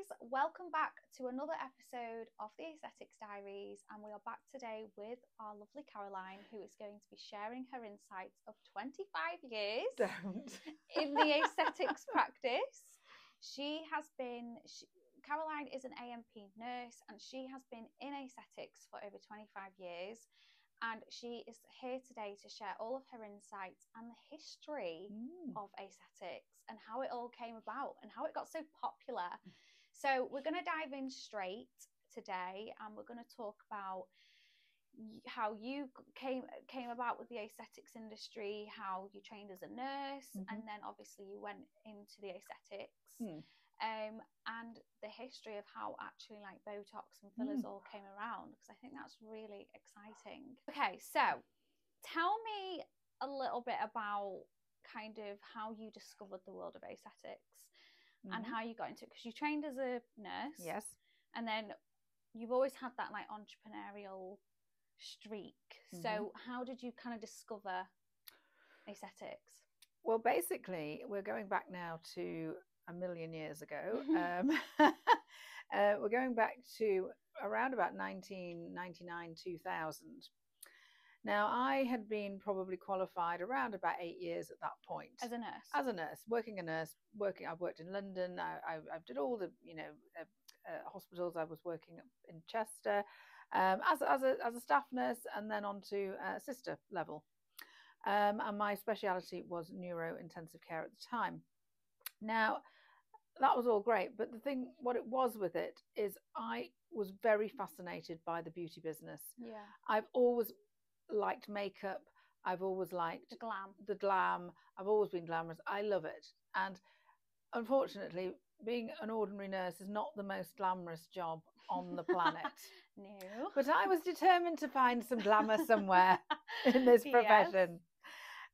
guys, welcome back to another episode of the Aesthetics Diaries, and we are back today with our lovely Caroline, who is going to be sharing her insights of 25 years in the aesthetics practice. Caroline is an AMP nurse, and she has been in aesthetics for over 25 years. And she is here today to share all of her insights and the history of aesthetics and how it all came about and how it got so popular. So we're going to dive in straight today, and we're going to talk about how you came about with the aesthetics industry, how you trained as a nurse, and then obviously you went into the aesthetics. And the history of how actually like Botox and fillers all came around, because I think that's really exciting. Okay, so tell me a little bit about kind of how you discovered the world of aesthetics and how you got into it, because you trained as a nurse. Yes. And then you've always had that like entrepreneurial streak. So how did you kind of discover aesthetics? Well, basically, we're going back now to a million years ago. We're going back to around about 1999, 2000. Now, I had been probably qualified around about 8 years at that point. As a nurse? As a nurse, working a nurse. I've worked in London. I did all the, hospitals. I was working in Chester as a staff nurse, and then on to sister level. And my speciality was neuro-intensive care at the time. Now, that was all great, but what it was with it is I was very fascinated by the beauty business. Yeah. I've always liked makeup. I've always liked the glam. I've always been glamorous. I love it. And unfortunately, being an ordinary nurse is not the most glamorous job on the planet. No. But I was determined to find some glamour somewhere in this profession. Yes.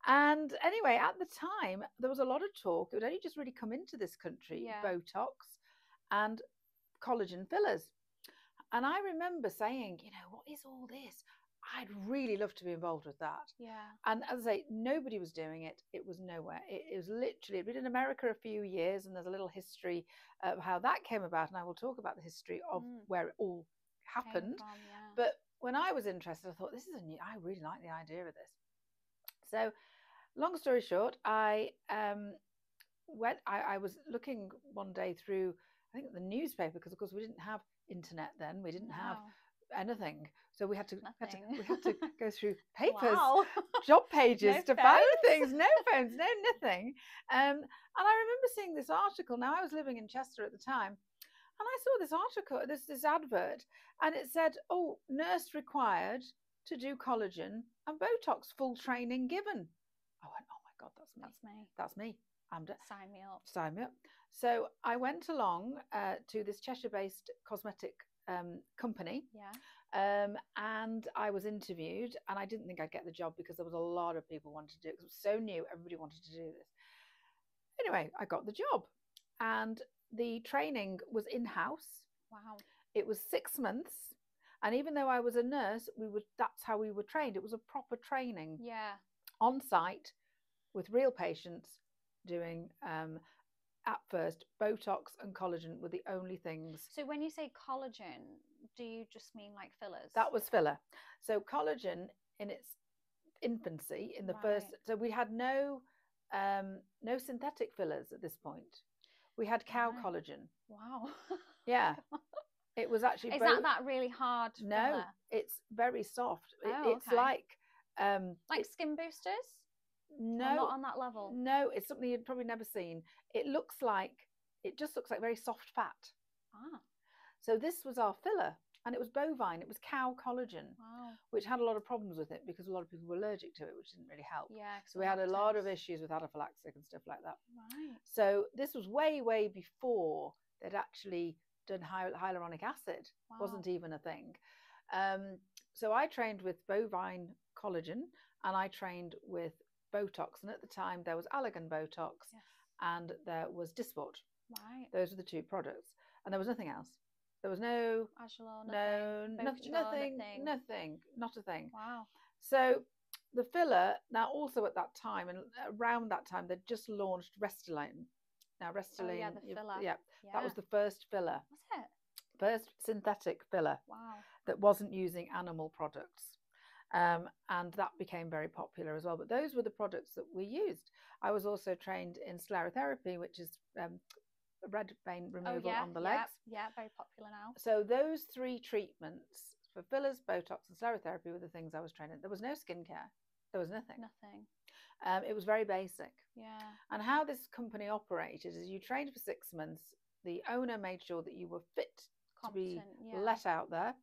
And anyway, at the time, there was a lot of talk. It had only just really come into this country, Botox and collagen fillers. And I remember saying, what is all this? I'd really love to be involved with that. Yeah. And as I say, nobody was doing it. It was nowhere. It was literally, it'd been in America a few years, and there's a little history of how that came about. And I will talk about the history of where it all happened. But when I was interested, I thought, I really like the idea of this. So long story short, I was looking one day through, I think, the newspaper, because of course we didn't have internet then. We didn't have anything, so we had to go through papers, job pages to find things. No phones, no nothing. And I remember seeing this article. Now, I was living in Chester at the time, and I saw this article, this advert, and it said, nurse required to do collagen and Botox, full training given. I went, oh my God, that's me. That's me. Sign me up. Sign me up. So I went along to this Cheshire-based cosmetic company. Yeah. And I was interviewed, and I didn't think I'd get the job because there was a lot of people wanted to do it. It was so new. Everybody wanted to do this. Anyway, I got the job, and the training was in-house. Wow. It was 6 months. And even though I was a nurse, that's how we were trained. It was a proper training. Yeah. On site with real patients doing, at first, Botox and collagen were the only things. So when you say collagen, do you just mean like fillers? That was filler. So collagen in its infancy, in the first, so we had no synthetic fillers at this point. We had cow collagen. Wow. Yeah. It was actually. Is that really hard? No, filler? It's very soft. It's okay. like skin boosters. No, not on that level. No, it's something you'd probably never seen. It just looks like very soft fat. Ah. So this was our filler, and it was bovine. It was cow collagen. Wow. Which had a lot of problems with it because a lot of people were allergic to it, which didn't really help. Yeah. So we had a lot of issues with anaphylaxis and stuff like that. Right. So this was way, way before they'd actually done hyaluronic acid. Wow. Wasn't even a thing. So I trained with bovine collagen, and I trained with Botox, and at the time there was Allergan Botox, and there was Dysport. Right. Those were the two products, and there was nothing else. There was no Agilor, nothing, not a thing. Wow. So the filler, now also at that time, and around that time, they'd just launched Restylane, Now, Restylane, yeah, the filler. Yeah, that was the first filler. Was it? First synthetic filler. Wow. That wasn't using animal products. And that became very popular as well. But those were the products that we used. I was also trained in sclerotherapy, which is red vein removal on the legs. Yeah, very popular now. So those 3 treatments for fillers, Botox, and sclerotherapy were the things I was trained in. There was no skincare. There was nothing. It was very basic. Yeah. And how this company operated is you trained for 6 months. The owner made sure that you were fit to be let out there.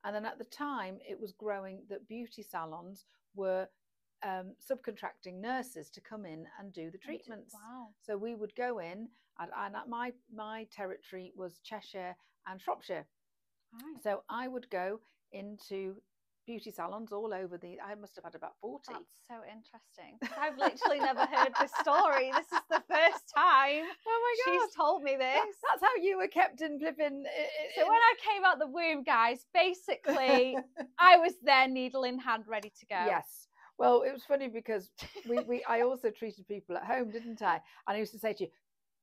And then at the time, it was growing that beauty salons were subcontracting nurses to come in and do the treatments. Wow. So we would go in, and my territory was Cheshire and Shropshire. Right. So I would go into beauty salons all over I must have had about 40. That's so interesting. I've literally never heard this story. This is the first time she's told me this. That's how you were kept in flipping. So when I came out the womb, guys, basically I was there, needle in hand, ready to go. Yes. Well, it was funny because I also treated people at home, didn't I? And I used to say to you,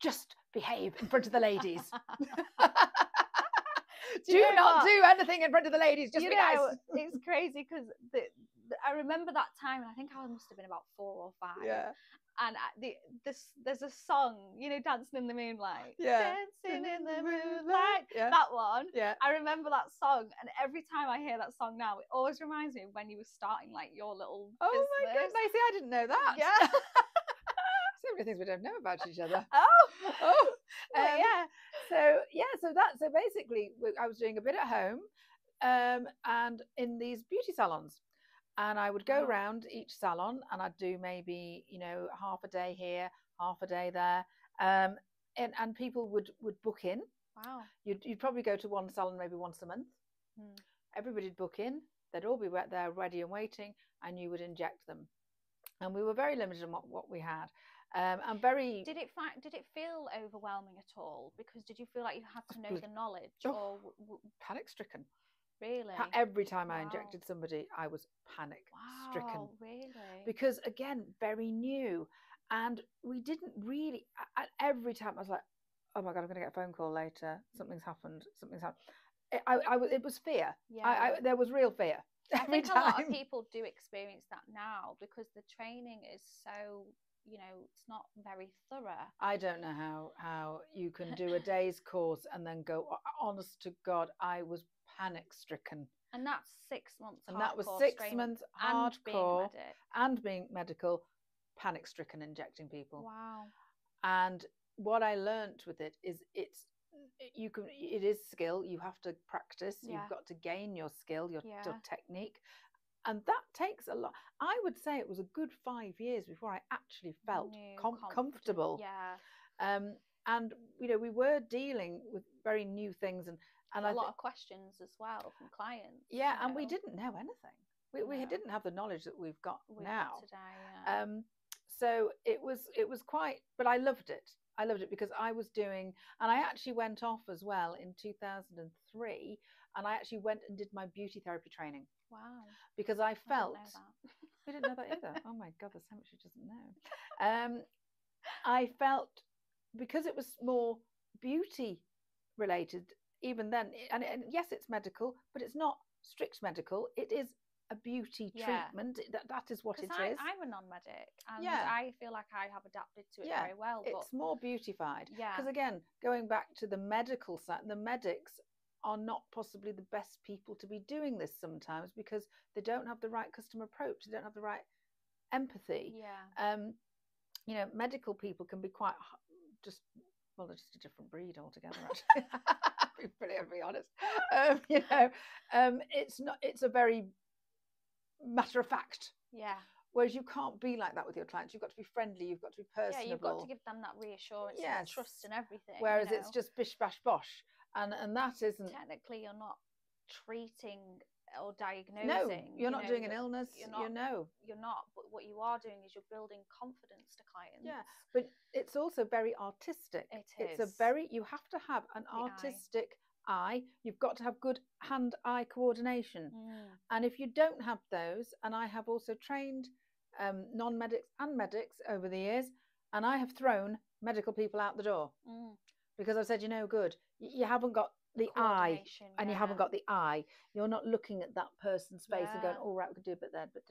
just behave in front of the ladies. Do not do anything in front of the ladies. Just be nice. It's crazy because I remember that time, and I think I must have been about 4 or 5. Yeah. And there's a song, Dancing in the Moonlight. Yeah. Dancing in the Moonlight. Yeah. That one. Yeah. I remember that song, and every time I hear that song now, it always reminds me of when you were starting like your little business. Oh my goodness! I didn't know that. Yeah. So many things we don't know about each other. Oh. Yeah. So basically, I was doing a bit at home, and in these beauty salons. And I would go around each salon, and I'd do maybe, half a day here, half a day there. And people would book in. Wow. You'd probably go to one salon maybe once a month. Everybody'd book in. They'd all be there ready and waiting, and you would inject them. And we were very limited on what we had. And very. Did it feel overwhelming at all? Because did you feel like you had to know the knowledge, or panic stricken? Really? Every time I injected somebody, I was panic stricken. Wow, really? Because again, very new, and we didn't really. Every time I was like, "Oh my god, I'm going to get a phone call later. Something's happened. It was fear. Yeah. There was real fear. I think a lot of people do experience that now because the training is so. It's not very thorough. I don't know how you can do a day's course and then go. Honest to God, I was panic stricken. And that's 6 months. And that was 6 months hardcore and being medical, panic stricken, injecting people. Wow. And what I learnt with it is it is skill. You have to practice. Yeah. You've got to gain your skill, your technique. And that takes a lot. I would say it was a good 5 years before I actually felt comfortable. Yeah. And we were dealing with very new things and a lot of questions as well from clients. Yeah, and we didn't know anything. We didn't have the knowledge that we've got now. Got today, yeah. So it was quite, but I loved it. I loved it because I was doing, and I actually went off as well in 2003, and I actually went and did my beauty therapy training. Wow. Because I felt. I didn't know that either. Oh my God, there's so much she doesn't know. I felt, because it was more beauty related, even then, and yes, it's medical, but it's not strict medical. It is a beauty treatment. That is what it is. I'm a non-medic, and I feel like I have adapted to it very well. But it's more beautified. Yeah. Because again, going back to the medical side, the medics are not possibly the best people to be doing this sometimes because they don't have the right customer approach. They don't have the right empathy. Yeah. Medical people can be quite they're just a different breed altogether, actually. I'll be honest. It's a very matter of fact. Yeah. Whereas you can't be like that with your clients. You've got to be friendly. You've got to be personable. Yeah, you've got to give them that reassurance and trust and everything. Whereas it's just bish bash bosh, and that isn't. Technically, you're not treating or diagnosing. No, you're not doing an illness. You're not. But what you are doing is you're building confidence to clients. Yeah, but it's also very artistic. It is. You have to have an artistic eye. You've got to have good hand-eye coordination. And if you don't have those, and I have also trained non-medics and medics over the years, and I have thrown medical people out the door because I said, you know, good, you haven't got the eye, and you haven't got the eye. You're not looking at that person's face and going, "Oh, right, we could do a bit there." But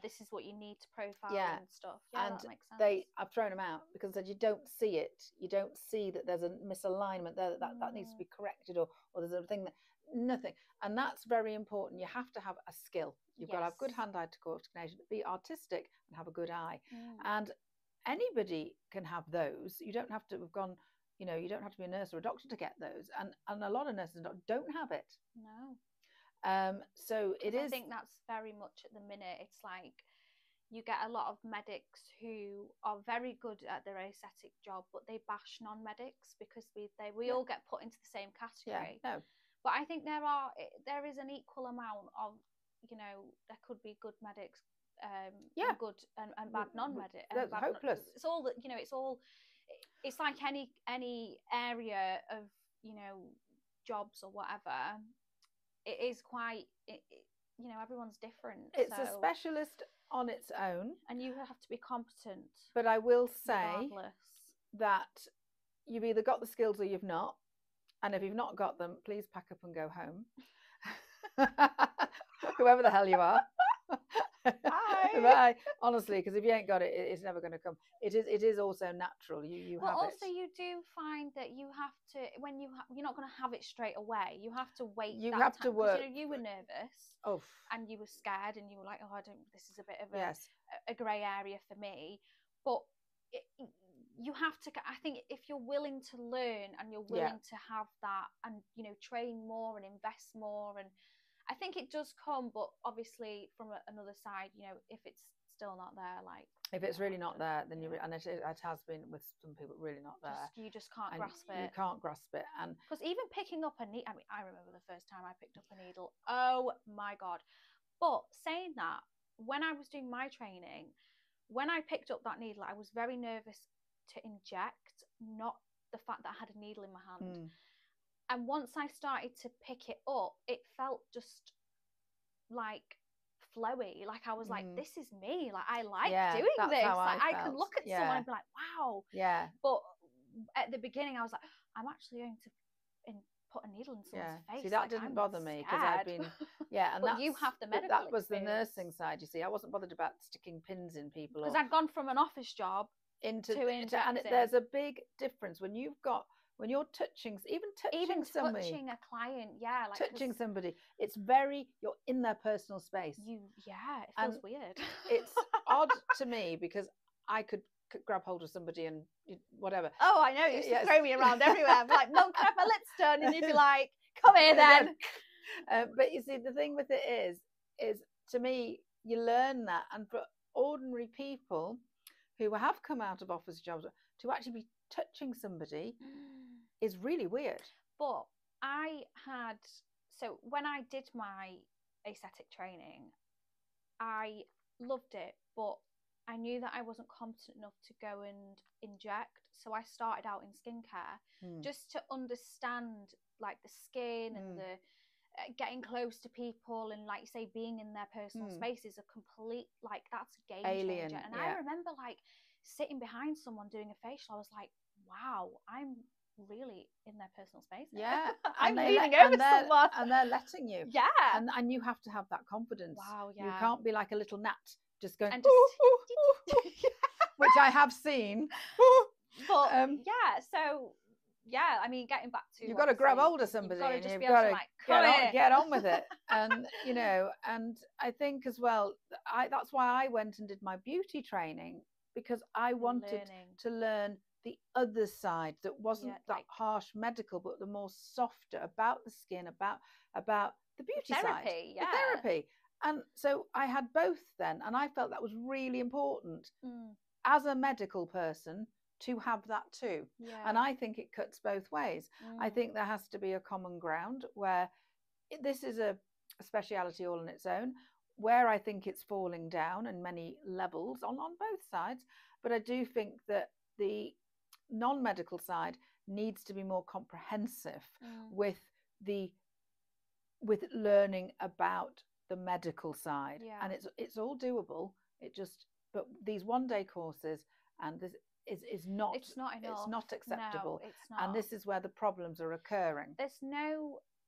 this is what you need to profile and stuff. Yeah, and that makes sense. I've thrown them out because I said you don't see it. You don't see that there's a misalignment there that needs to be corrected, or there's a thing that nothing. And that's very important. You have to have a skill. You've got to have good hand-eye coordination, be artistic, and have a good eye. And anybody can have those. You don't have to have gone. You know, you don't have to be a nurse or a doctor to get those, and a lot of nurses don't have it. No. So it is. I think that's very much at the minute. It's like you get a lot of medics who are very good at their aesthetic job, but they bash non-medics because we all get put into the same category. Yeah, no. But I think there is an equal amount of, you know, there could be good medics, and good and bad non-medics. That's hopeless. It's all that, you know. It's like any area of, you know, jobs or whatever. It is quite, you know, everyone's different. It's a specialist on its own, and you have to be competent. But I will say regardless. that you've either got the skills or you've not, and if you've not got them, please pack up and go home. Whoever the hell you are. Bye. Honestly, because if you ain't got it, it's never going to come. It is also natural. You well, have also it. You do find that you have to, when you're not going to have it straight away. You have to wait. You have to work. You know, you were nervous. Oh. And you were scared, and you were like, "Oh, this is a bit of a grey area for me." But you have to. I think if you're willing to learn and you're willing to have that, and you know, train more and invest more, and I think it does come. But obviously, from another side, you know, if it's still not there, like if it's really not there, then and it has been with some people really not there. You just can't grasp it. You can't grasp it, and because even picking up a needle, I mean, I remember the first time I picked up a needle. Oh my god! But saying that, when I was doing my training, when I picked up that needle, I was very nervous to inject, not the fact that I had a needle in my hand. And once I started to pick it up, it felt just like flowy. Like I was like, this is me. Like I like doing this. Like I could look at someone and be like, wow. Yeah. But at the beginning, I was like, I'm actually going to put a needle in someone's face. See, that didn't bother me because I've been, and but you have the medical that was experience. The nursing side. You see, I wasn't bothered about sticking pins in people because I'd gone from an office job into and there's a big difference when you're touching somebody, touching a client, like touching somebody. It's you're in their personal space. It feels weird. It's odd to me because I could grab hold of somebody and whatever. Oh, I know. You used to throw me around everywhere. I'd be like, "Mum, can I have my lips done?" And you'd be like, "Come here, then." But you see, the thing with it is to me, you learn that, and for ordinary people who have come out of office jobs to actually be touching somebody is really weird. But so when I did my aesthetic training, I loved it, but I knew that I wasn't competent enough to go and inject. So I started out in skincare just to understand like the skin and the getting close to people, and like you say, being in their personal space is a complete, like, that's a game changer. And I remember like sitting behind someone doing a facial, I was like, wow, I'm really in their personal space. I'm leaning over someone and they're letting you. And you have to have that confidence. Wow. You can't be like a little gnat just going and just which I have seen. But so I mean, getting back to, you've got to grab hold of somebody and you've got to get on with it. And you know, and I think as well, that's why I went and did my beauty training, because I wanted to learn the other side that wasn't that harsh medical, but the more softer, about the skin, about the beauty side, the therapy. And so I had both then, and I felt that was really important as a medical person to have that too. And I think it cuts both ways. I think there has to be a common ground where this is a speciality all on its own, where I think it's falling down in many levels on both sides. But I do think that the non-medical side needs to be more comprehensive with learning about the medical side. And it's all doable. But these one-day courses, and is not, it's not enough. It's not acceptable. No, it's not. And this is where the problems are occurring.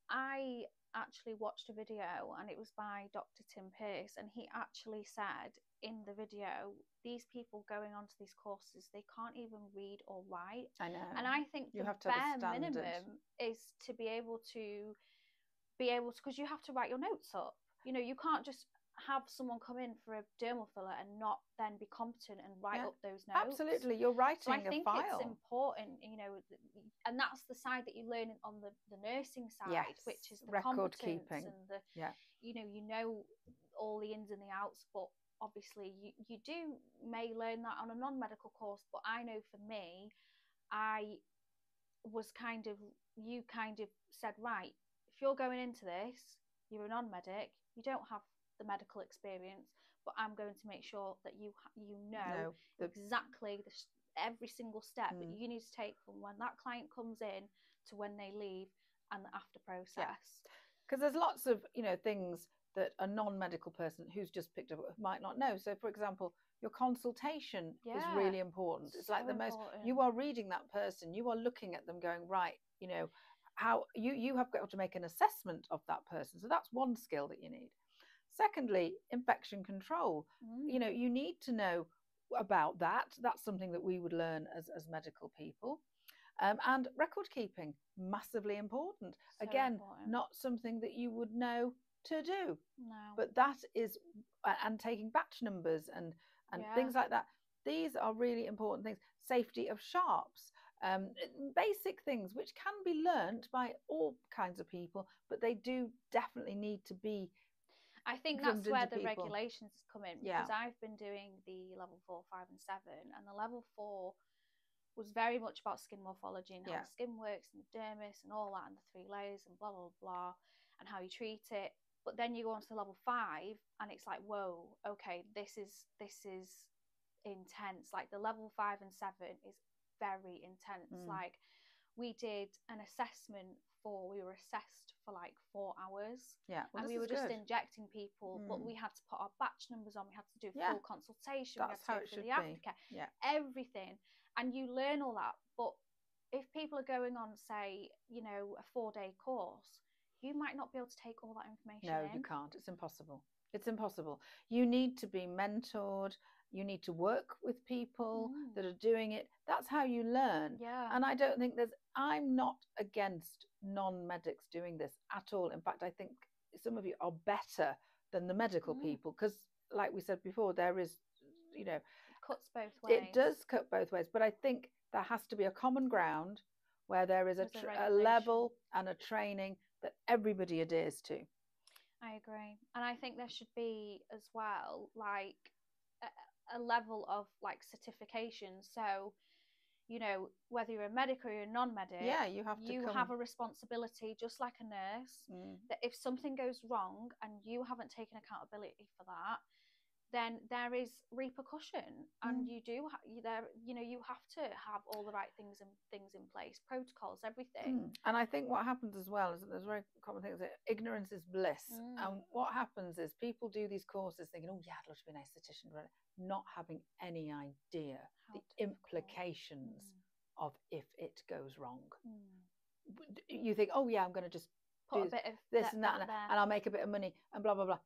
I actually watched a video, and it was by Dr. Tim Pearce, and he actually said in the video, these people going onto these courses, they can't even read or write. I know. And I think the bare minimum is to be able to, because you have to write your notes up. You know, you can't just have someone come in for a dermal filler and not then be competent and write up those notes. Absolutely, you're writing so I think a file. it's important, you know, and that's the side that you learn on the nursing side, which is the record competence keeping. And the you know all the ins and the outs. But obviously you may learn that on a non-medical course. But I know for me, I was you said, right, if you're going into this, you're a non-medic, you don't have the medical experience, but I'm going to make sure that you know exactly every single step that you need to take from when that client comes in to when they leave, and the after process. Because there's lots of, you know, things that a non-medical person who's just picked up might not know. So, for example, your consultation is really important. It's so like the most, you are reading that person, you are looking at them going, right, you know, how you have got to make an assessment of that person. So that's one skill that you need. Secondly, infection control. You know, you need to know about that. That's something that we would learn as medical people. And record keeping, massively important. So again, important. Not something that you would know to do. No. But that is, and taking batch numbers and things like that. These are really important things. Safety of sharps. Basic things which can be learnt by all kinds of people, but they do definitely need to be. I think that's where the regulations come in, because I've been doing the level 4, 5 and 7, and the level 4 was very much about skin morphology and how the skin works and the dermis and all that and the 3 layers and blah, blah, blah, and how you treat it. But then you go on to level 5 and it's like, whoa, okay, this is intense. Like the level 5 and 7 is very intense. Like we did an assessment we were assessed for like 4 hours. And we were just injecting people, but we had to put our batch numbers on, we had to do full consultation, that's we had to go through the aftercare, everything. And you learn all that. But if people are going on, say, you know, a 4-day course, you might not be able to take all that information in. You can't. It's impossible. It's impossible. You need to be mentored. You need to work with people that are doing it. That's how you learn. And I don't think I'm not against non-medics doing this at all. In fact, I think some of you are better than the medical people, because like we said before, there is, you know, it cuts both ways. It does cut both ways, but I think there has to be a common ground where there is a level and a training that everybody adheres to. I agree. And I think there should be as well like a level of like certification. So, you know, whether you're a medic or you're a non-medic, you have a responsibility, just like a nurse, that if something goes wrong and you haven't taken accountability for that, then there is repercussion, and you have to have all the right things in place, protocols, everything. And I think what happens as well is that there's very common things that ignorance is bliss. And what happens is people do these courses thinking, oh yeah, I'd love to be an esthetician, not having any idea the implications of if it goes wrong. You think, oh yeah, I'm going to just put a bit of this and that and I'll make a bit of money and blah blah blah.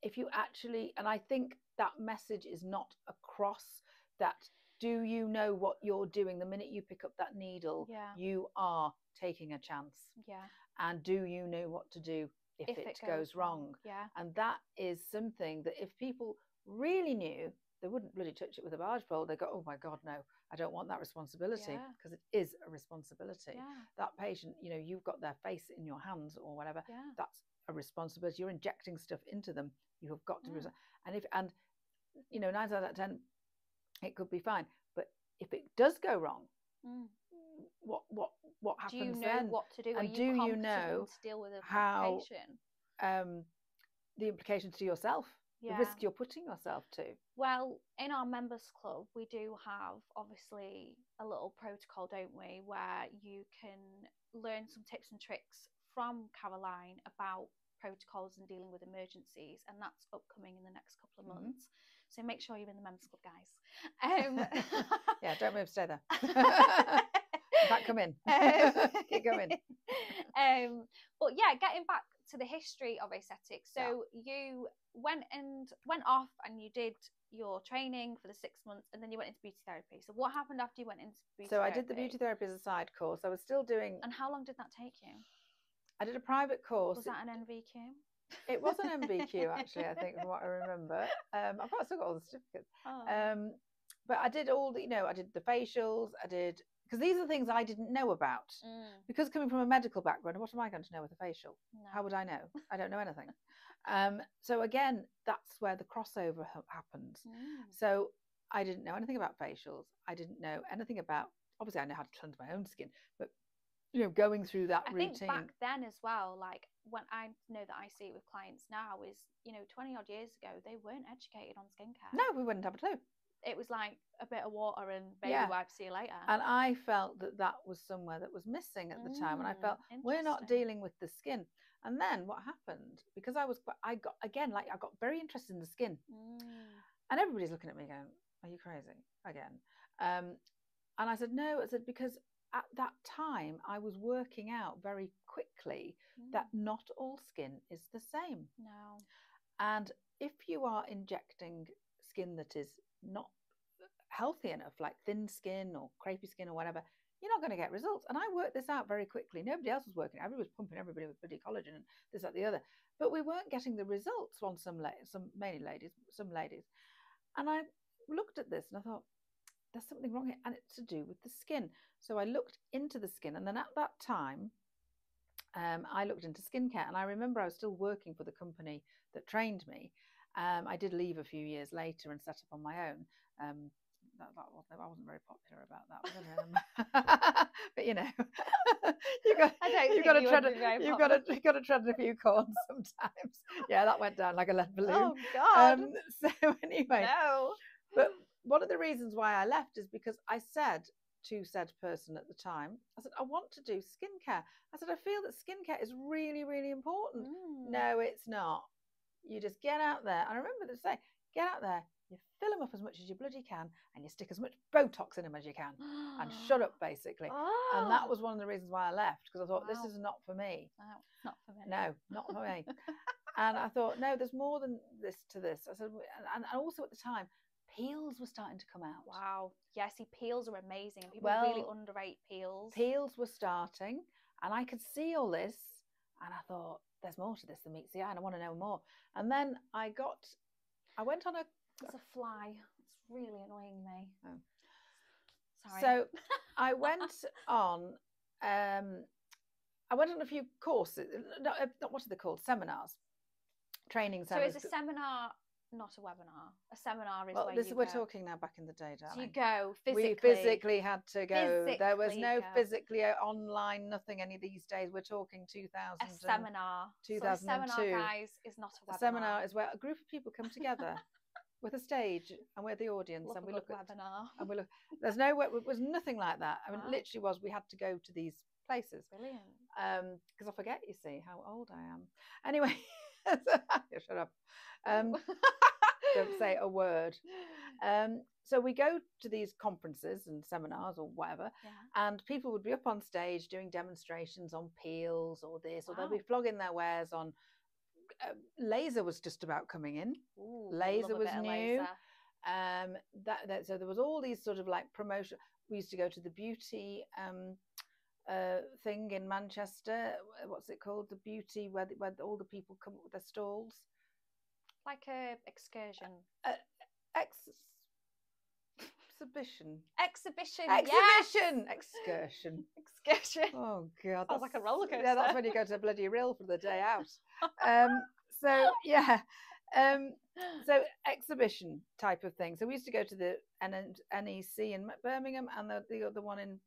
If you actually, and I think that message is not across, that do you know what you're doing? The minute you pick up that needle, you are taking a chance. And do you know what to do if it goes wrong? And that is something that if people really knew, they wouldn't really touch it with a barge pole. They go, oh my God, no, I don't want that responsibility, because it is a responsibility. That patient, you know, you've got their face in your hands or whatever. That's a responsibility. You're injecting stuff into them. You have got to, and you know, 9 times out of 10, it could be fine. But if it does go wrong, what happens then? Do you know what to do? And do you know to deal with a how the implications to yourself, the risk you're putting yourself to? Well, in our members club, we do have obviously a little protocol, don't we, where you can learn some tips and tricks from Caroline about protocols and dealing with emergencies, and that's upcoming in the next couple of months. So make sure you're in the members club, guys. Yeah, don't move, stay there. Back, come in. Keep going. But yeah, getting back to the history of aesthetics. So you went off and you did your training for the 6 months, and then you went into beauty therapy. So what happened after you went into beauty therapy? So I did the beauty therapy as a side course. I was still doing. And how long did that take you? I did a private course. Was that an NVQ? It was an MVQ actually, I think, from what I remember. I've still got all the certificates. Oh. But I did all the, I did the facials. I did, because these are the things I didn't know about. Because coming from a medical background, what am I going to know with a facial? No. How would I know? I don't know anything. So again, that's where the crossover happens. So I didn't know anything about facials. I didn't know anything about, obviously I know how to cleanse my own skin, but going through that routine. I think back then as well, like when I know that I see it with clients now is, 20 odd years ago, they weren't educated on skincare. No, we wouldn't have a clue. It was like a bit of water and baby wipes, see you later. And I felt that was somewhere that was missing at the time. And I felt we're not dealing with the skin. And then what happened, because I got very interested in the skin. And everybody's looking at me going, are you crazy again? And I said, no, because at that time I was working out very quickly that not all skin is the same. No. And if you are injecting skin that is not healthy enough, like thin skin or crepey skin or whatever, you're not going to get results. And I worked this out very quickly. Nobody else was working. Everybody was pumping everybody with bloody collagen and this, that, the other. But we weren't getting the results on some ladies. And I looked at this and I thought, there's something wrong here. And it's to do with the skin. So I looked into the skin. And then at that time, I looked into skincare. And I remember I was still working for the company that trained me. I did leave a few years later and set up on my own. I wasn't very popular about that, but you've got to tread a few corns sometimes. Yeah, that went down like a lead balloon. Oh God! So anyway, no. But one of the reasons why I left is because I said to said person at the time, I said, I want to do skincare. I said, I feel that skincare is really, really important. No, it's not. You just get out there. And I remember them saying, get out there, you fill them up as much as you bloody can, and you stick as much Botox in them as you can, and shut up, basically. And that was one of the reasons why I left, because I thought, this is not for me. No, not for me. No, not for me. And I thought, no, there's more than this to this. I said, and also at the time, peels were starting to come out. Wow. Yeah, see, peels are amazing, and people really underrate peels. Peels were starting, and I could see all this, and I thought, there's more to this than meets the eye, and I want to know more. And then I went on a... There's a fly. It's really annoying me. Oh. Sorry. So I went on... I went on a few courses. Not what are they called? Seminars. Training seminars. So it's a seminar... Not a webinar. A seminar is where we're talking now back in the day, darling. So you go physically. We physically had to go. There was no physically online, nothing any of these days. We're talking 2000. A seminar. 2002. So a seminar, guys, is not a webinar. A seminar is where a group of people come together with a stage and we're the audience, and we look at webinar. And we look. There's no. It was nothing like that. I mean, literally was. We had to go to these places. Brilliant. Because I forget, you see, how old I am. Anyway, shut up. Don't say a word. So we go to these conferences and seminars or whatever, and people would be up on stage doing demonstrations on peels or this, or they'll be flogging their wares on. Laser was just about coming in. Ooh, laser was new. Laser. So there was all these sort of like promotion. We used to go to the beauty thing in Manchester. What's it called? The beauty where all the people come up with their stalls. Like a excursion. Exhibition. Yes. Excursion. Excursion. Oh God. Sounds like a roller coaster. Yeah, that's when you go to a bloody reel for the day out. So exhibition type of thing. So we used to go to the NEC in Birmingham, and the other one in,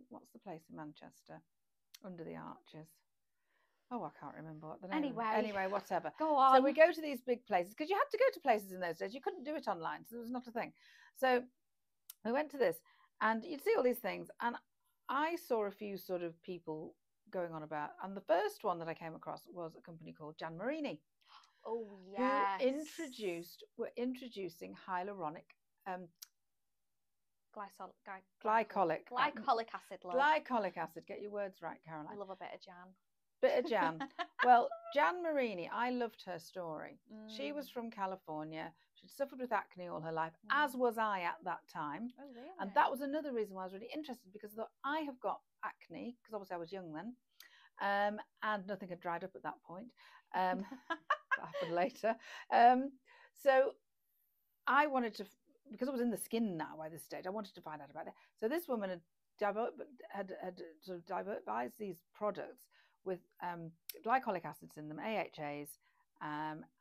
what's the place in Manchester? Under the Arches. Oh, I can't remember what the name is. Anyway, whatever. Go on. So we go to these big places, because you had to go to places in those days. You couldn't do it online, so there was not a thing. So we went to this, and you'd see all these things, and I saw a few sort of people going on about, and the first one that I came across was a company called Jan Marini. Oh, yes. Were introducing hyaluronic glycolic acid, love. Glycolic acid. Get your words right, Caroline. I love a bit of Jan. Bit of Jan. Well, Jan Marini, I loved her story. She was from California. She'd suffered with acne all her life, as was I at that time. Oh, really? And that was another reason why I was really interested, because I thought, I have got acne, because obviously I was young then, and nothing had dried up at that point. That happened later. So I wanted to, because I was in the skin now by this stage, I wanted to find out about it. So this woman had sort of devised these products with glycolic acids in them, AHAs,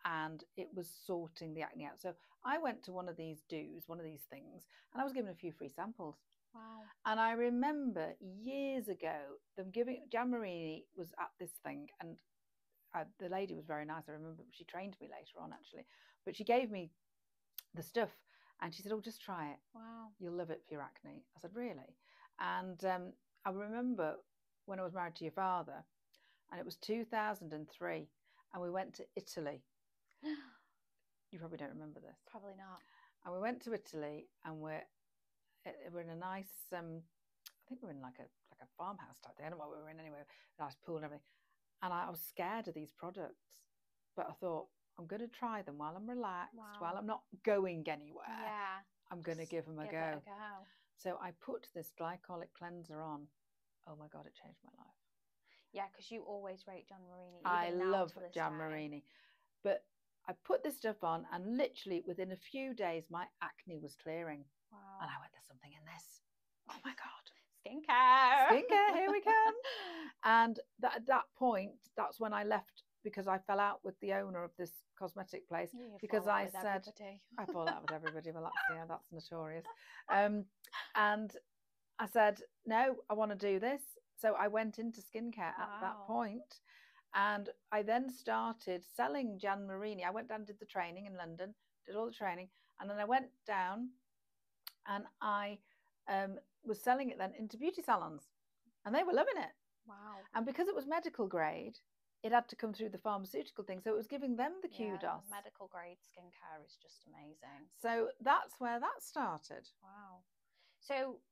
and it was sorting the acne out. So I went to one of these things, and I was given a few free samples. Wow. And I remember years ago them giving, Jan Marini was at this thing, and the lady was very nice. I remember she trained me later on, actually, but she gave me the stuff and she said, oh, just try it. Wow. You'll love it for your acne. I said, really? And I remember when I was married to your father, and it was 2003, and we went to Italy. You probably don't remember this. Probably not. And we went to Italy, and we're in a nice, I think we're in like a farmhouse type thing. I don't know what we were in anyway. A nice pool and everything. And I was scared of these products, but I thought, I'm going to try them while I'm relaxed, while I'm not going anywhere. Yeah. I'm going to give them a Give go. it a go. So I put this glycolic cleanser on. Oh my God, it changed my life. Yeah, because you always rate Jan Marini. I love Jan Marini. But I put this stuff on, and literally within a few days, my acne was clearing. Wow. And I went, there's something in this. Oh my God. Skincare, here we come. And at that point, that's when I left, because I fell out with the owner of this cosmetic place, because I said, I fall out with everybody. Well, that's notorious. And I said, no, I want to do this. So I went into skincare at that point, and I then started selling Jan Marini. I went down and did the training in London, did all the training, and then I went down and I was selling it then into beauty salons, and they were loving it. Wow. And because it was medical grade, it had to come through the pharmaceutical thing, so it was giving them the kudos. Medical grade skincare is just amazing. So that's where that started. Wow. So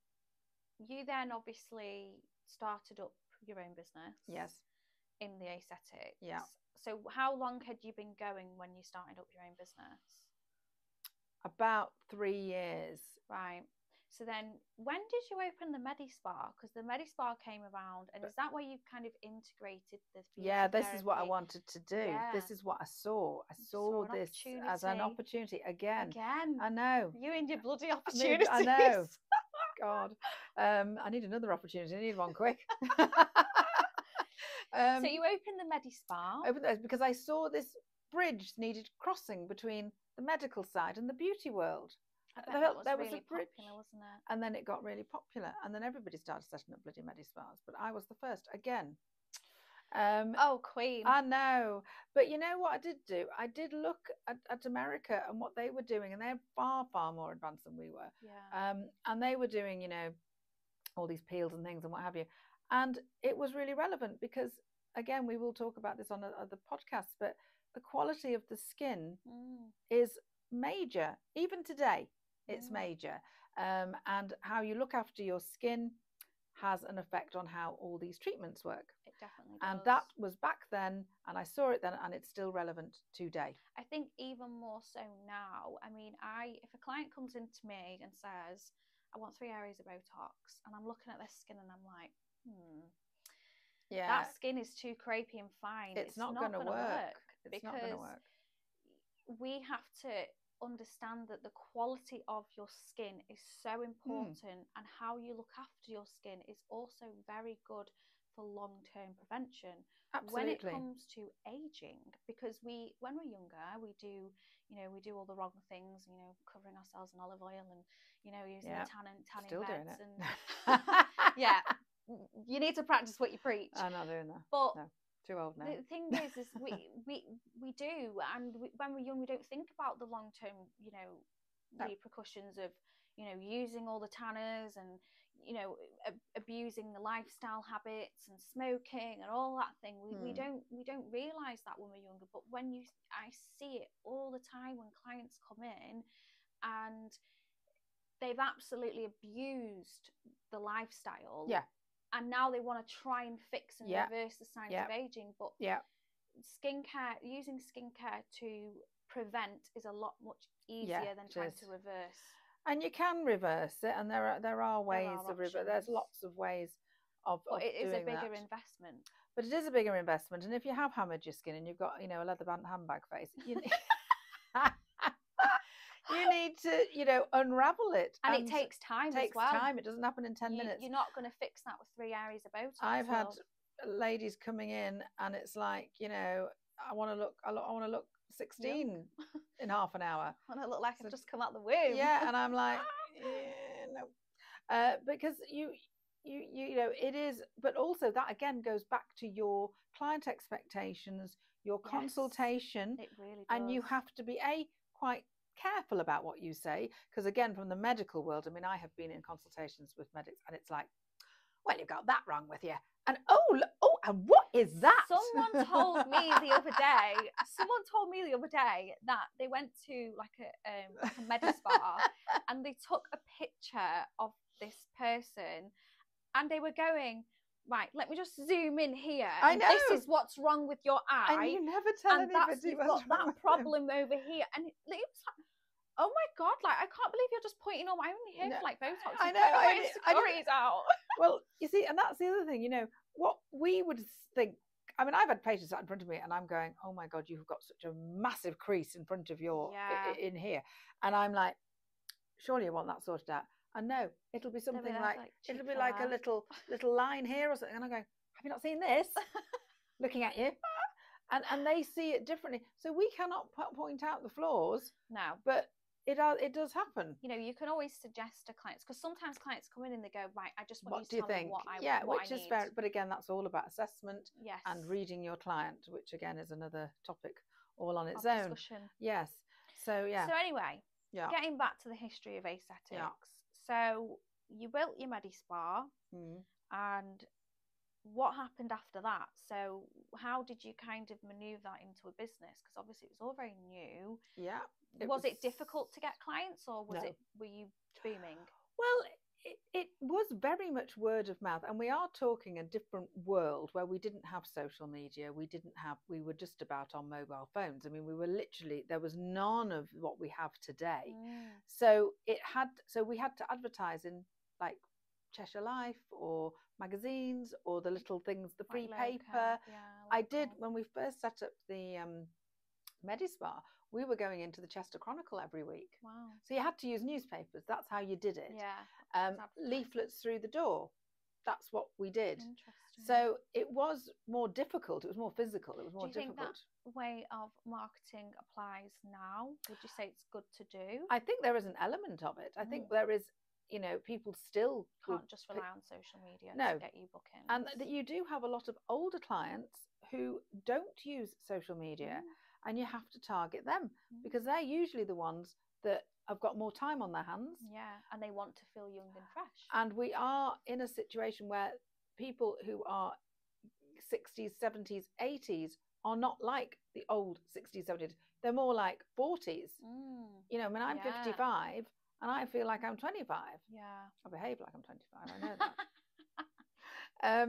you then obviously started up your own business. Yes. In the aesthetics. Yeah. So how long had you been going when you started up your own business? About 3 years. Right. So then when did you open the Medi-Spa? Because the Medi-Spa came around, and is that where you kind of integrated the beauty this therapy? Is what I wanted to do. Yeah. This is what I saw. I saw this as an opportunity. Again. I know. You and your bloody opportunities. I know. God. I need another opportunity. I need one quick. So you opened the Medi-Spa. Opened those because I saw this bridge needed crossing between the medical side and the beauty world. That was really popular, wasn't it? And then it got really popular, and then everybody started setting up bloody Medi-Spas, but I was the first again. Queen. I know, but you know what I did do? I did look at America and what they were doing, and they're far, far more advanced than we were. Yeah. And they were doing, all these peels and things and what have you. And it was really relevant because, again, we will talk about this on other podcasts, but the quality of the skin is major. Even today, it's major. And how you look after your skin has an effect on how all these treatments work. It definitely does. And that was back then, and I saw it then, and it's still relevant today. I think even more so now. I mean, if a client comes into me and says, I want 3 areas of Botox, and I'm looking at their skin and I'm like, that skin is too crepey and fine. It's not going to work. It's not going to work. We have to understand that the quality of your skin is so important, and how you look after your skin is also very good for long-term prevention. Absolutely. When it comes to aging, because when we're younger, we do all the wrong things, covering ourselves in olive oil and using the tanning Still beds doing it. And you need to practice what you preach. I'm not doing that. But no. Too old now. The thing is we do, and when we're young, we don't think about the long term, repercussions of using all the tanners and you know, abusing the lifestyle habits and smoking and all that thing. We don't realize that when we're younger, but I see it all the time when clients come in and they've absolutely abused the lifestyle. Yeah. And now they want to try and fix and reverse the signs of aging. But using skincare to prevent is a lot much easier than trying to reverse. And you can reverse it, and there are ways of reverse. There's lots of ways of but it is doing a bigger that. investment. But it is a bigger investment, and if you have hammered your skin and you've got, you know, a leather band handbag face, you need to, unravel it. And it takes time as well. It doesn't happen in 10 minutes. You're not going to fix that with 3 areas of Botox. I've had ladies coming in and it's like, I want to look 16 in half an hour. I want to look like I've just come out the womb. Yeah, and I'm like, no. Because it is, but also that again goes back to your client expectations, your consultation. It really does. And you have to be quite careful about what you say, because again, from the medical world, I mean, I have been in consultations with medics and it's like, well, you've got that wrong with you, and and what is that? Someone told me the other day that they went to like a med spa and they took a picture of this person and they were going, right, let me just zoom in here. I know. This is what's wrong with your eye. And you never tell anybody you've got that problem over here. And it was like, oh my God, like, I can't believe you're just pointing on my only hair for like Botox. I know. My insecurities out. Well, you see, and that's the other thing, what we would think. I mean, I've had patients sat in front of me and I'm going, oh my God, you've got such a massive crease in front of your, in here. And I'm like, surely you want that sorted out. And no, it'll be something it'll be like a little line here or something. And I'm going, have you not seen this? Looking at you. And they see it differently. So we cannot point out the flaws. No. But it does happen. You can always suggest to clients, because sometimes clients come in and they go, right, I just want you to tell me what I what which I is need. fair. But again, that's all about assessment and Yes. reading your client, which again is another topic all on its own. Discussion. Yes. So So anyway, getting back to the history of aesthetics. Yeah. So you built your Medi Spa, and what happened after that? So how did you kind of maneuver that into a business? Because obviously it was all very new. Yeah. Was it difficult to get clients, or were you booming? Well, it was very much word of mouth, and we are talking a different world where we didn't have social media. We were just about on mobile phones. I mean, there was none of what we have today. So we had to advertise in like Cheshire Life or magazines or the little things, the free paper. I did when we first set up the Medi Spa. We were going into the Chester Chronicle every week. Wow. So you had to use newspapers. That's how you did it. Yeah. Leaflets through the door. That's what we did. Interesting. So it was more difficult. It was more physical. It was more difficult. Do you think that way of marketing applies now? Would you say it's good to do? I think there is an element of it. I think there is, people still can't just rely on social media to get you bookings. And that you do have a lot of older clients who don't use social media. And you have to target them because they're usually the ones that have got more time on their hands. Yeah, and they want to feel young and fresh. And we are in a situation where people who are 60s, 70s, 80s are not like the old 60s, 70s. They're more like 40s. I mean, I'm 55 and I feel like I'm 25. Yeah. I behave like I'm 25. I know that.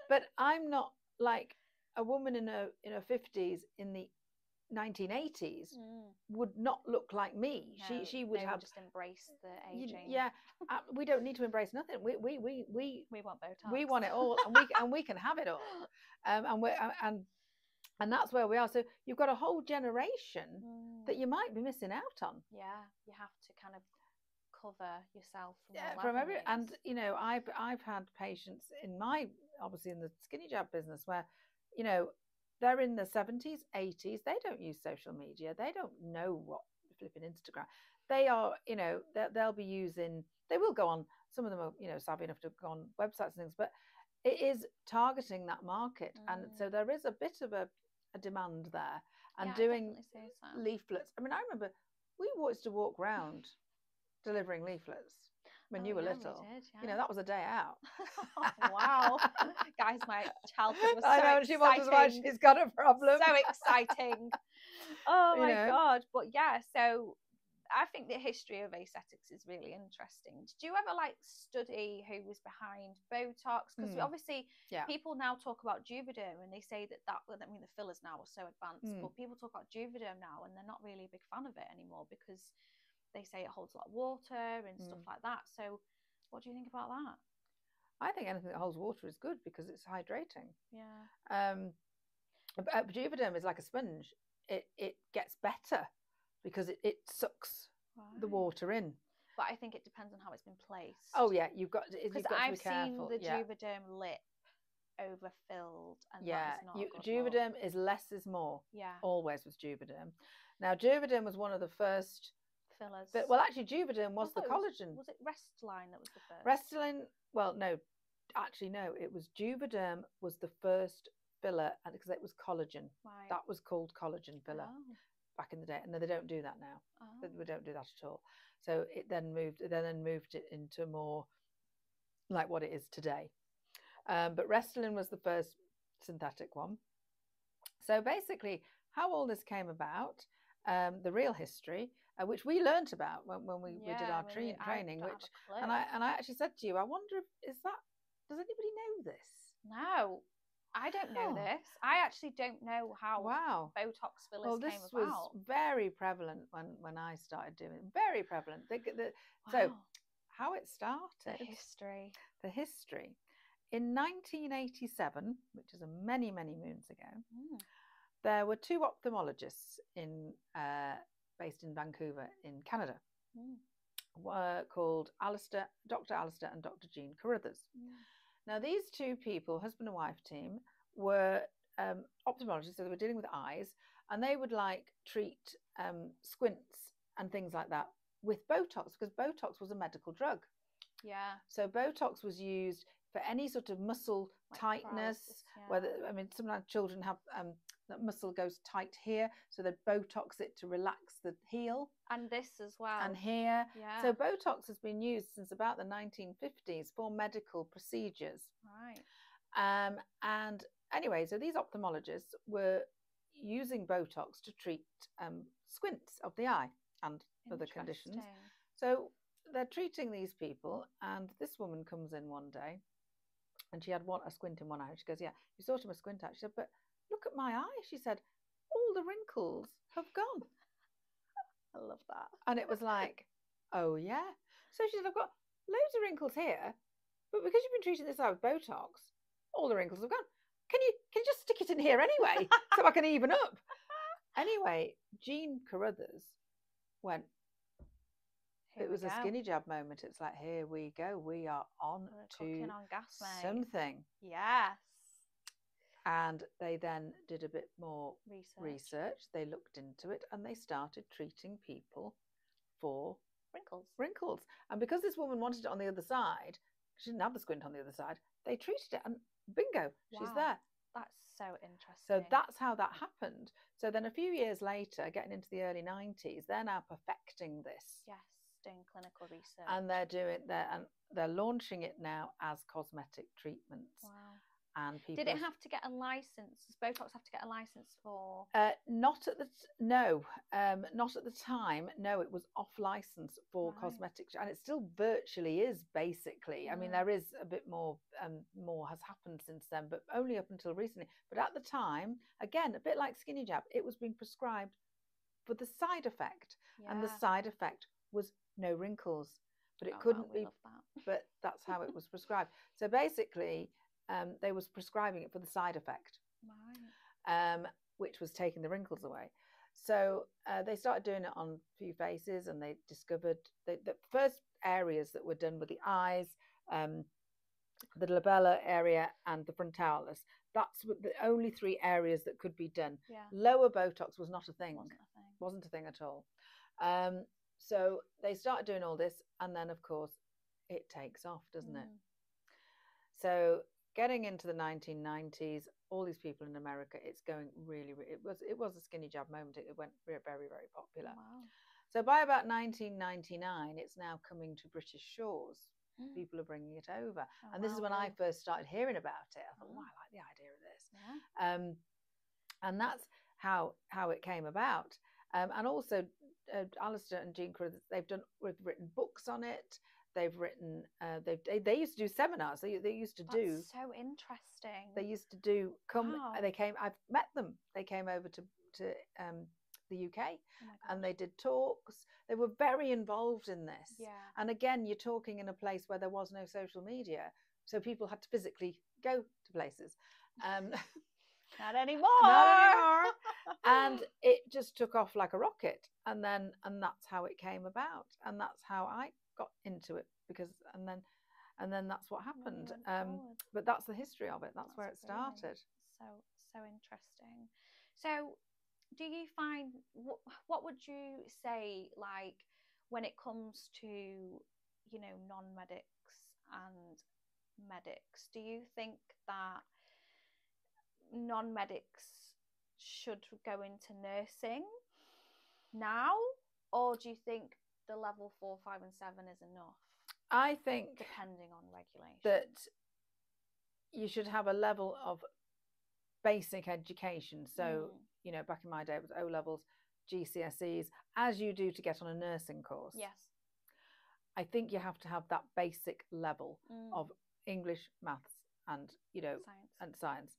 But I'm not like a woman in her 50s in the 1980s would not look like me. No, she would have just embrace the aging. Yeah, we don't need to embrace nothing. We want Botox. We want it all, and we can have it all. And that's where we are. So you've got a whole generation that you might be missing out on. Yeah, you have to kind of cover yourself from every. And I've had patients in obviously in the skinny jab business where they're in the 70s, 80s. They don't use social media. They don't know what flipping Instagram. They are, they'll be using. They will go on. Some of them are, savvy enough to go on websites and things. But it is targeting that market, and so there is a bit of a demand there. And doing leaflets. I mean, I remember we used to walk around delivering leaflets. when you were little. We did, yeah. You know, that was a day out. Wow. Guys, my childhood was I know, exciting. she wonders why she's got a problem. So exciting. Oh my God. But yeah, so I think the history of aesthetics is really interesting. Did you ever like study who was behind Botox? Because obviously people now talk about Juvederm and they say that I mean, the fillers now are so advanced, but people talk about Juvederm now and they're not really a big fan of it anymore because they say it holds a lot of water and stuff like that. So what do you think about that? I think anything that holds water is good because it's hydrating. Yeah. Juvederm is like a sponge. It gets better because it sucks the water in. But I think it depends on how it's been placed. Oh yeah, you've got to be careful. Because I've seen the Juvederm lip overfilled, and that is not a good Juvederm look. is less is more. Yeah, always with Juvederm. Now Juvederm was one of the first fillers. But well, actually, Juvederm was the collagen. Was it Restylane that was the first? Restylane. Well, no, actually, no. It was Juvederm was the first filler because it was collagen. Right. That was called collagen filler back in the day. No, they don't do that now. They don't do that at all. So it then moved. They then moved it into more like what it is today. But Restylane was the first synthetic one. So basically, how all this came about, the real history, which we learnt about when we did our training. And I actually said to you, I wonder does anybody know this? No, I don't know this. I actually don't know how Botox fillers came about. This was very prevalent when I started doing it. Very prevalent. So how it started. The history. In 1987, which is many, many moons ago, there were two ophthalmologists based in Vancouver in Canada, called Dr. Alistair and Dr. Jean Carruthers. Now, these two people, husband and wife team, were ophthalmologists, so they were dealing with eyes, and they would treat squints and things like that with Botox, because Botox was a medical drug. Yeah. So Botox was used for any sort of muscle tightness, sometimes children have that muscle goes tight here, so they Botox it to relax the heel. And this as well. And here. Yeah. So Botox has been used since about the 1950s for medical procedures. Right. And anyway, so these ophthalmologists were using Botox to treat squints of the eye and other conditions. So they're treating these people, and this woman comes in one day, and she had a squint in one eye. She goes, "Yeah, you saw a squint out." She said, "But look at my eye." She said, "All the wrinkles have gone." I love that. And it was like, "Oh yeah." So she said, "I've got loads of wrinkles here, but because you've been treating this eye with Botox, all the wrinkles have gone. Can you just stick it in here anyway, so I can even up?" Anyway, Jean Carruthers went. It was a skinny jab moment. It's like, here we go. We are on to something. Yes. And they then did a bit more research. They looked into it and they started treating people for wrinkles. And because this woman wanted it on the other side, she didn't have the squint on the other side, they treated it and bingo, she's there. That's so interesting. So that's how that happened. So then a few years later, getting into the early 90s, they're now perfecting this. Yes. Doing clinical research, and they're launching it now as cosmetic treatments. Wow. And people did it have to get a license? Does Botox have to get a license for? Not at the time. No, it was off license for cosmetics, and it still virtually is. Basically, I mean, there is a bit more. More has happened since then, but only up until recently. But at the time, again, a bit like skinny jab, it was being prescribed for the side effect, and the side effect was no wrinkles, but it couldn't be. But that's how it was prescribed. So basically, they was prescribing it for the side effect, which was taking the wrinkles away. So they started doing it on a few faces, and they discovered the first areas that were done were the eyes, the labella area, and the frontalis. That's the only three areas that could be done. Lower Botox was not a thing. Wasn't a thing at all. So they started doing all this, and then of course it takes off, doesn't it? So getting into the 1990s, all these people in America, it's going really, it was a skinny jab moment. It went very, very popular. So by about 1999, it's now coming to British shores. People are bringing it over. And this is when I first started hearing about it. I thought, I like the idea of this. Yeah. And that's how it came about. And also, Alistair and Jean Carruthers, they've written books on it. They've written. They used to do seminars. They used to do. That's so interesting. They used to do. They came. I've met them. They came over to the UK, and they did talks. They were very involved in this. Yeah. And again, you're talking in a place where there was no social media, so people had to physically go to places. Not anymore. Not anymore. And it just took off like a rocket. And that's how it came about. And that's how I got into it, because and then that's what happened. But that's the history of it. That's where it started. So interesting. So do you find, what would you say, like, when it comes to, you know, non-medics and medics, do you think that non-medics should go into nursing now, or do you think the level 4, 5 and 7 is enough? I think, depending on regulation, that you should have a level of basic education. So you know, back in my day it was O levels, GCSEs, as you do to get on a nursing course. Yes. I think you have to have that basic level of English, maths, and, you know, science.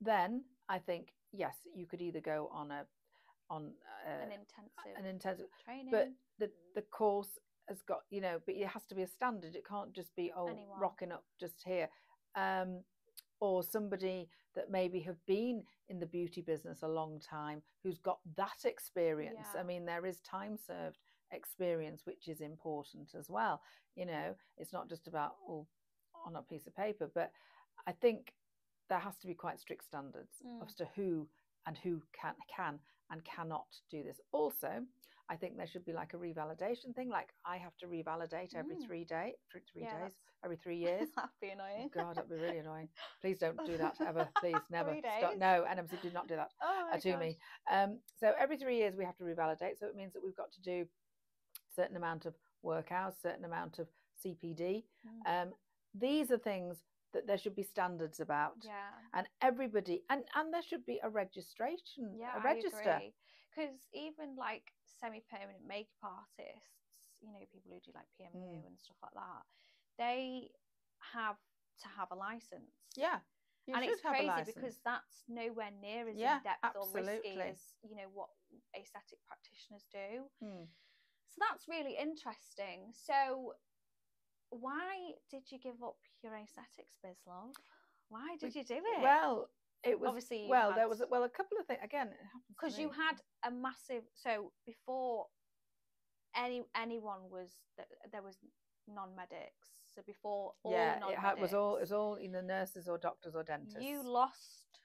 Then I think, yes, you could either go on an intensive training, but the course has got, you know, but it has to be a standard. It can't just be rocking up just here. Or somebody that maybe have been in the beauty business a long time, who's got that experience. I mean, there is time served experience, which is important as well. You know, it's not just about on a piece of paper, but I think there has to be quite strict standards as to who can and cannot do this. Also, I think there should be like a revalidation thing. Like, I have to revalidate every 3 days, every 3 years. That'd be annoying. Oh God, that'd be really annoying. Please don't do that ever. Please, never. Stop. No, NMC, do not do that to me. So every 3 years we have to revalidate. So it means that we've got to do a certain amount of work hours, certain amount of CPD. These are things that there should be standards about. Yeah. And everybody, and there should be a registration, a register. Because even like semi-permanent makeup artists, you know, people who do like PMU and stuff like that, they have to have a license. Yeah. And it's crazy because that's nowhere near as in depth or risky as, you know, what aesthetic practitioners do. So that's really interesting. So why did you give up your aesthetics biz, love? Why did you do it? Well, it was obviously there was a couple of things. Again, it happens because you had a massive. So before anyone was there was non-medics. So before all non-medics, it was all either nurses or doctors or dentists. You lost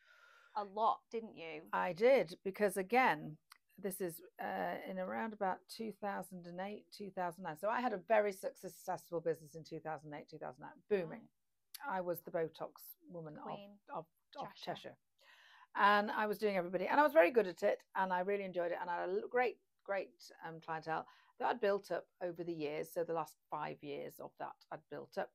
a lot, didn't you? I did, because again, this is in around about 2008, 2009. So I had a very successful business in 2008, 2009, booming. I was the Botox woman of Cheshire. And I was doing everybody, and I was very good at it, and I really enjoyed it, and I had a great clientele that I'd built up over the years. So the last 5 years of that I'd built up,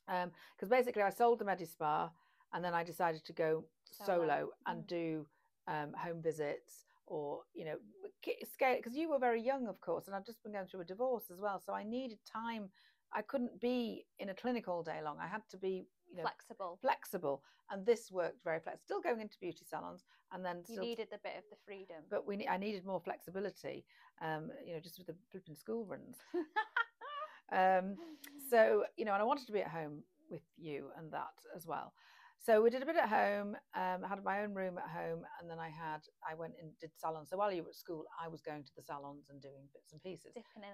because basically I sold the Medispa, and then I decided to go solo and do home visits, or, you know, scale, because you were very young, of course, and I've just been going through a divorce as well, so I needed time. I couldn't be in a clinic all day long. I had to be, you know, flexible, and this worked very flexible. Still going into beauty salons, and then you needed a bit of the freedom. But I needed more flexibility, you know, just with the flipping school runs. So, you know, and I wanted to be at home with you and that as well. So we did a bit at home. I had my own room at home, and then I went and did salons. So while you were at school, I was going to the salons and doing bits and pieces, dipping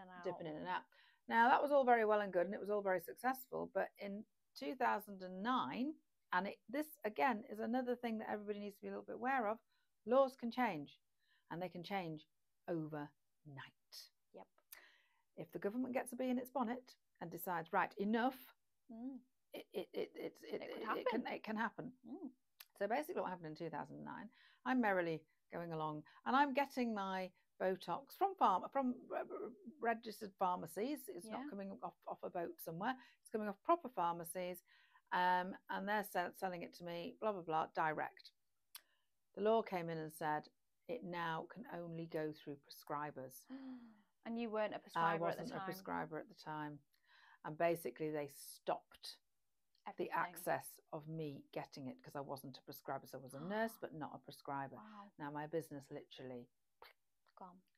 in and out. Now that was all very well and good, and it was all very successful. But in 2009, and this again is another thing that everybody needs to be a little bit aware of, laws can change, and they can change overnight. Yep. If the government gets a bee in its bonnet and decides, right, enough, it can happen. So basically what happened in 2009, I'm merrily going along and I'm getting my Botox from registered pharmacies. It's not coming off a boat somewhere. It's coming off proper pharmacies, and they're selling it to me, blah, blah, blah, direct. The law came in and said it now can only go through prescribers. And you weren't a prescriber at the time? I wasn't a prescriber at the time. And basically they stopped the access of me getting it because I wasn't a prescriber. So I was a nurse, but not a prescriber. Wow. Now my business literally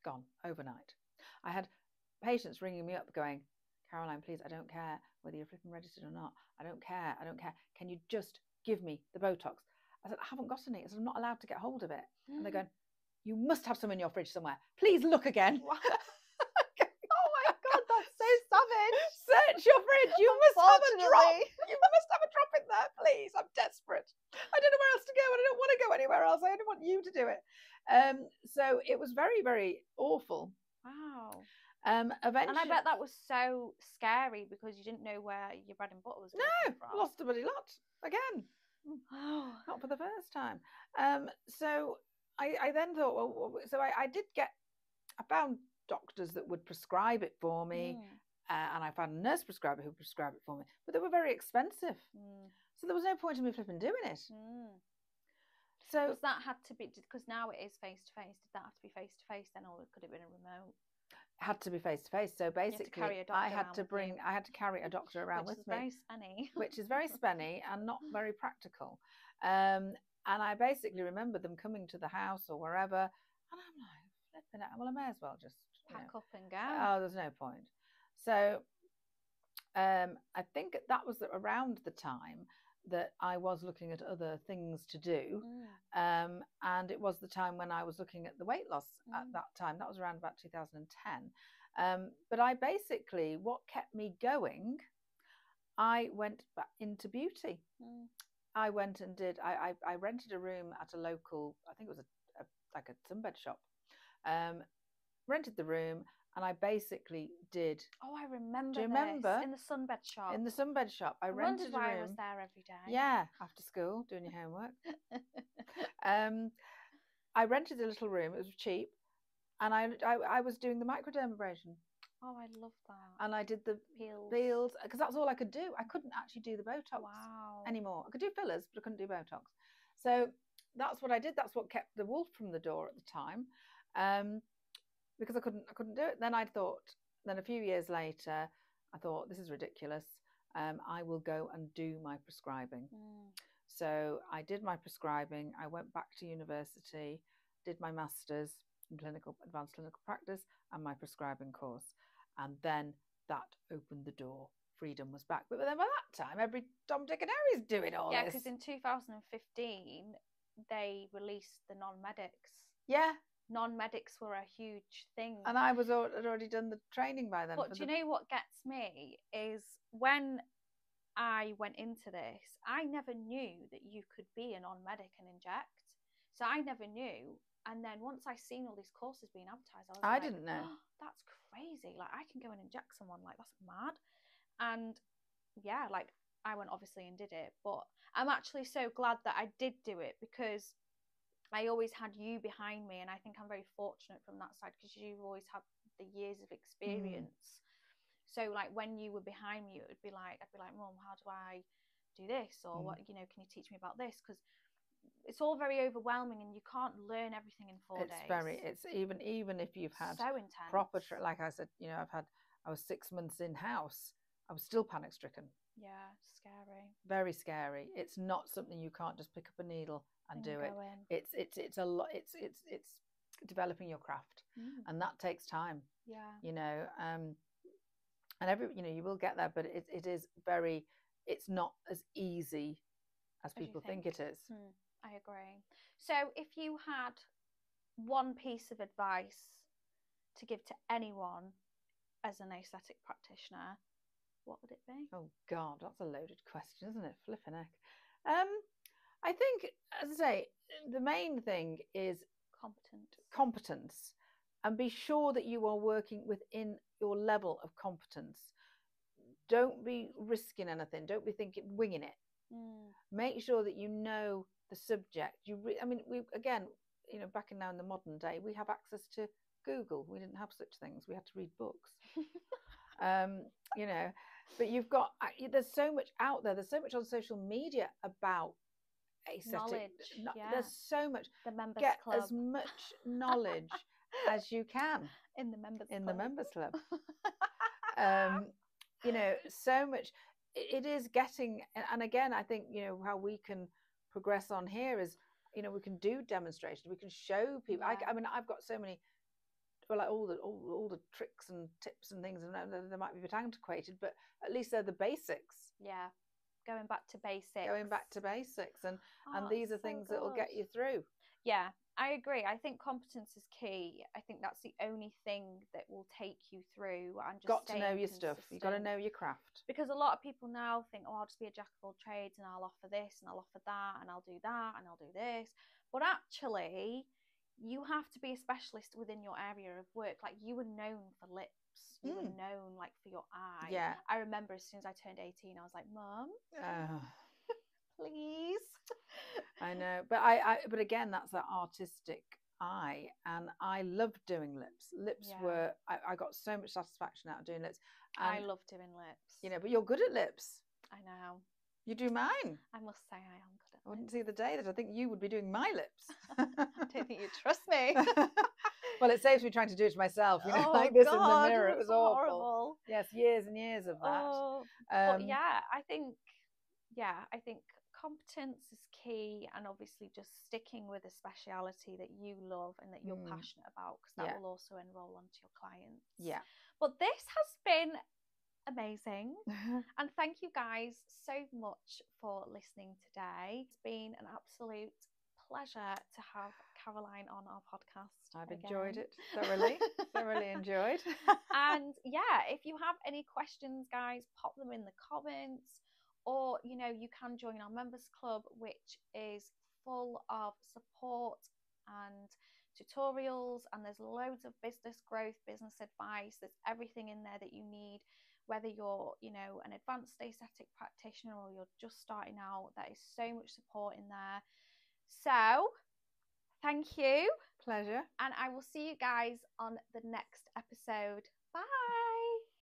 gone overnight. I had patients ringing me up going, Caroline, please, I don't care whether you're flipping registered or not. I don't care. Can you just give me the Botox? I said, I haven't got any. I said, I'm not allowed to get hold of it. And they're going, you must have some in your fridge somewhere. Please look again. Wow. Oh my God, that's so savage. Search your fridge. You must have a drop. You must have a drop in there, please. I'm desperate. I don't know where else to go and I don't want to go anywhere else. I only want you to do it. So it was very, very awful. Wow. Eventually, and I bet that was so scary because you didn't know where your bread and butter was going to come from. Lost a bloody lot again. Not for the first time. So I then thought, well, so I found doctors that would prescribe it for me, and I found a nurse prescriber who prescribed it for me, but they were very expensive. So there was no point in me flipping doing it. So because that had to be, because now it is face to face. Did that have to be face to face then, or could it have been a remote? It had to be face to face. So basically, I had to carry a doctor around with me, very spenny. which is very spenny and not very practical. And I basically remember them coming to the house or wherever, and I'm like, flipping it. Well, I may as well just pack up and go. Oh, there's no point. So I think that was around the time that I was looking at other things to do, and it was the time when I was looking at the weight loss at that time. That was around about 2010. But I basically, what kept me going, I went back into beauty. I went and I rented a room at a local, I think it was like a sunbed shop, rented the room. And I basically did. Oh, I remember. Do you remember? In the sunbed shop. In the sunbed shop. I rented a room. Why I was there every day. Yeah, after school, doing your homework. I rented a little room. It was cheap. And I was doing the microdermabrasion. Oh, I love that. And I did the peels, because that's all I could do. I couldn't actually do the Botox anymore. I could do fillers, but I couldn't do Botox. So that's what I did. That's what kept the wolf from the door at the time. Because I couldn't do it. Then then a few years later, I thought, this is ridiculous. I will go and do my prescribing. So I did my prescribing. I went back to university, did my master's in advanced clinical practice and my prescribing course. And then that opened the door. Freedom was back. But then by that time, every Tom, Dick and Harry's doing all this. Yeah, because in 2015, they released the non-medics. Yeah. Non-medics were a huge thing. And I had already done the training by then. But do you know what gets me is when I went into this, I never knew that you could be a non-medic and inject. So I never knew. And then once I seen all these courses being advertised, I didn't know. Oh, that's crazy. Like, I can go and inject someone. Like, that's mad. And yeah, like, I went obviously and did it. But I'm actually so glad that I did do it because I always had you behind me, and I think I'm very fortunate from that side because you've always had the years of experience. So like when you were behind me, I'd be like, Mum, how do I do this? Or what, can you teach me about this? Because it's all very overwhelming and you can't learn everything in 4 days. It's even if you've had so intense. Proper, like I said, I was 6 months in house. I was still panic stricken. Yeah, scary. Very scary. It's not something you can't just pick up a needle and do it. It's a lot. It's developing your craft, and that takes time. Yeah. And you will get there, but it is very. It's not as easy as people think it is. I agree. So, if you had one piece of advice to give to anyone as an aesthetic practitioner, what would it be? Oh God, that's a loaded question, isn't it? Flipping heck. I think, as I say, the main thing is competence, and be sure that you are working within your level of competence. Don't be risking anything. Don't be winging it. Make sure that you know the subject. I mean, again, you know, back in now in the modern day, we have access to Google. We didn't have such things. We had to read books. You know, but there's so much out there. There's so much on social media about aesthetic knowledge. There's so much. The members Get club. as much knowledge as you can in the members club. You know, so much. It is getting, and again, I think, you know, how we can progress on here is, you know, we can do demonstrations. We can show people. I mean, I've got so many. Well, like all the tricks and tips and things, and they might be a bit antiquated, but at least they're the basics. Yeah, going back to basics. And these are things that will get you through. Yeah, I agree. I think competence is key. I think that's the only thing that will take you through. And just got to know your stuff. You've got to know your craft. Because a lot of people now think, oh, I'll just be a jack of all trades, and I'll offer this, and I'll offer that, and I'll do that, and I'll do this. But actually, you have to be a specialist within your area of work. Like, you were known for lips, you were known like for your eye. Yeah, I remember as soon as I turned 18, I was like, Mum, please. I know, but but again, that's that artistic eye, and I loved doing lips. Were I got so much satisfaction out of doing lips. I love doing lips. You know, but you're good at lips. I know. You do mine. I must say I am good at lips. I wouldn't see the day that I think you would be doing my lips. I don't think you trust me. Well, it saves me trying to do it myself, you know, like this in the mirror. It was horrible. Yes, years and years of that. But yeah, I think competence is key, and obviously just sticking with a speciality that you love and that you're passionate about, because that will also enroll onto your clients. Yeah. But this has been amazing. And thank you guys so much for listening today. It's been an absolute pleasure to have Caroline on our podcast. I've enjoyed it thoroughly. Thoroughly enjoyed. And yeah, if you have any questions, guys, pop them in the comments, or, you know, you can join our members club, which is full of support and tutorials, and there's loads of business growth, business advice. There's everything in there that you need, whether you're, you know, an advanced aesthetic practitioner or you're just starting out. There is so much support in there. So thank you. Pleasure. And I will see you guys on the next episode. Bye.